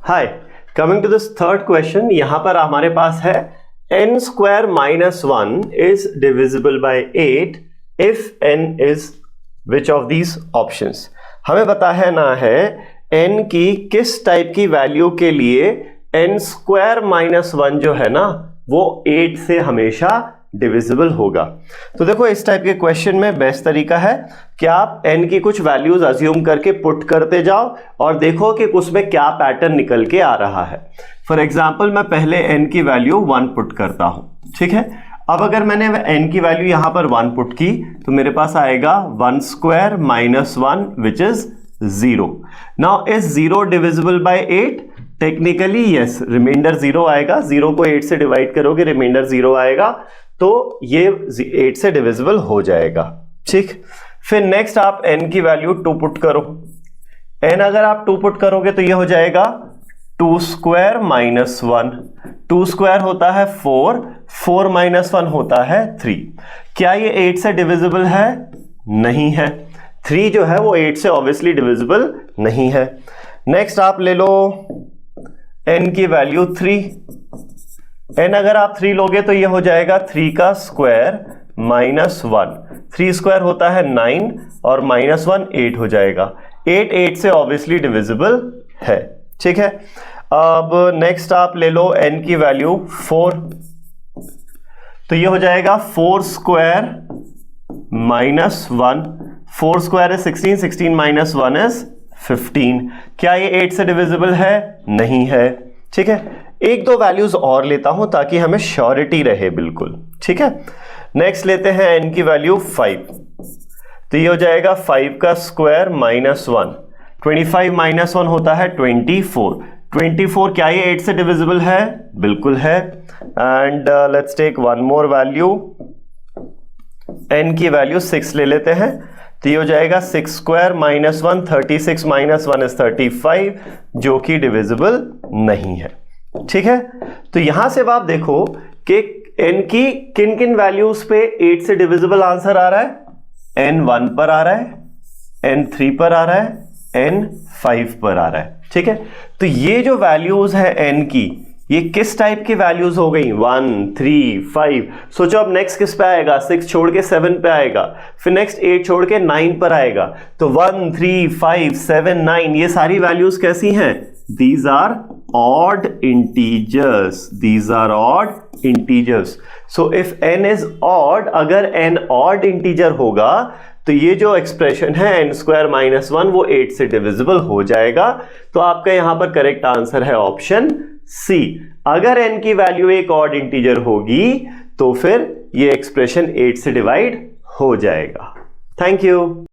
Hi, coming to this third question. यहां पर हमारे पास है n square minus 1 is divisible by 8 if n is which of these options. हमें पता है ना है n की किस टाइप की वैल्यू के लिए n स्क्वायर माइनस 1 जो है ना वो 8 से हमेशा डिविजिबल होगा। तो देखो इस टाइप के क्वेश्चन में बेस्ट तरीका है कि आप n की कुछ वैल्यूज अज्यूम करके पुट करते जाओ और देखो कि उसमें क्या पैटर्न निकल के आ रहा है। फॉर एग्जांपल मैं पहले n की वैल्यू 1 पुट करता हूं, ठीक है। अब अगर मैंने n की वैल्यू यहां पर 1 पुट की तो मेरे पास आएगा 1 square minus 1 which is 0। Now is 0 divisible by 8? Technically yes, reminder 0 आएगा। 0 को 8 से डिवाइड करोगे रिमाइंडर 0 आएगा, तो ये 8 से डिविजिबल हो जाएगा, ठीक। फिर नेक्स्ट आप n की वैल्यू 2 पुट करो। n अगर आप 2 पुट करोगे तो ये हो जाएगा 2 स्क्वायर माइनस 1। 2 स्क्वायर होता है 4, 4 माइनस 1 होता है 3। क्या ये 8 से डिविजिबल है? नहीं है। 3 जो है वो 8 से ऑब्वियसली डिविजिबल नहीं है। नेक्स्ट आप ले लो n की वैल्यू 3। n अगर आप 3 लोगे तो ये हो जाएगा 3 का स्क्वायर माइनस 1। 3 स्क्वायर होता है 9 और माइनस 1 8 हो जाएगा। 8 से ऑब्वियसली डिविजिबल है, ठीक है। अब नेक्स्ट आप ले लो n की वैल्यू 4। तो ये हो जाएगा 4 square minus 1। 4 square is 16, 16 minus 1 is 15। क्या ये 8 से डिविजिबल है? नहीं है, ठीक है। एक दो वैल्यूज और लेता हूं ताकि हमें श्योरिटी रहे बिल्कुल, ठीक है। नेक्स्ट लेते हैं n की वैल्यू 5। तो ये हो जाएगा 5 का स्क्वायर माइनस 1। 25 माइनस 1 होता है 24। 24 क्या ये 8 से डिविजिबल है? बिल्कुल है। And let's take one more value, n की वैल्यू 6 ले लेते हैं। तो ये हो जाएगा 6 स्क्वायर माइनस 1। 36 माइनस 1 इज 35, जो कि डिविजिबल नहीं है, ठीक है। तो यहां से आप देखो कि n की किन किन वैल्यूज पे 8 से डिविजिबल आंसर आ रहा है। n 1 पर आ रहा है, n 3 पर आ रहा है, n 5 पर आ रहा है, ठीक है। तो ये जो वैल्यूज है n की, ये किस टाइप की वैल्यूज हो गई? 1, 3, 5। सोचो अब नेक्स्ट किस पे आएगा? 6 छोड़ के 7 पे आएगा, फिर नेक्स्ट 8 छोड़ के 9 पर आएगा। तो 1, 3, 5, 7, 9 ये सारी वैल्यूज कैसी हैं? These are odd integers. These are odd integers. So if n is odd, अगर n odd integer होगा तो ये जो एक्सप्रेशन है n स्क्वायर माइनस 1 वो 8 से डिविजिबल हो जाएगा। तो आपका यहां पर करेक्ट आंसर है ऑप्शन सी। अगर n की वैल्यू एक ऑड इंटीजर होगी तो फिर ये एक्सप्रेशन 8 से डिवाइड हो जाएगा। Thank you.